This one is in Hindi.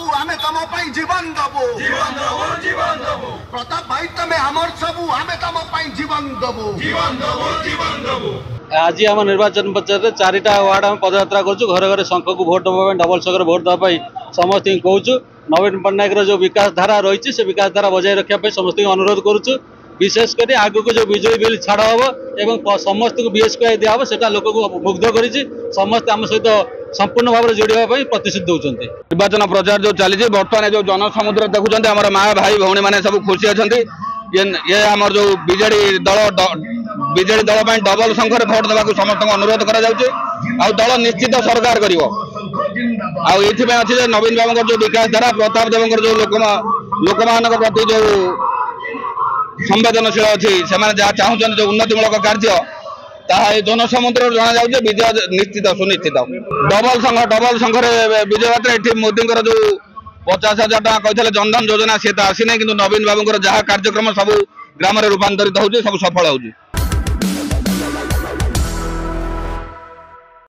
सबू आमे तम पई जीवन दबो प्रताप भाई तमे हमर सबू आमे तम पई जीवन दबो आज आम निर्वाचन पंचायत चारिटा वार्ड आम पदयात्रा करूँ घर घर शंख को भोट दबा डबल शंख भोट दवाई समस्त कहूँ नवीन पट्टनायक जो विकास धारा रही से विकास धारा बजाय रखापी समस्त अनुरोध करुचु विशेष कर आगु को जो बिजली बिल छाड़ हम और समस्त को बीएसपीआई दिहब से लोक को मुग्ध कर समस्त आम सहित संपूर्ण भाव में जोड़ाई प्रतिश्रुति दौरान निर्वाचन प्रचार जो चली बर्तमान जो जनसमुद्र देखुं आम माँ भाई भौणी मैंने सब खुशी अच्छा ये आम जो बीजेडी दल डबल संख्यार भोट देवाक समस्त अनुरोध कर दल निश्चित सरकार कर नवीन बाबू जो विकास धारा प्रताप देव जो लोक मान प्रति जो संवेदनशील अच्छी से चाहते जो उन्नतिमूलक कार्य जनसमुद्र जना जाऊे विजय निश्चित सुनिश्चित डबल संख्यार विजय यात्रा ये मोदी जो 50,000 टका कहते जनधन योजना सी तो आसी ना कि नवीन बाबू जहाँ कार्यक्रम सब ग्राम रूपांतरित हो सब सफल हो।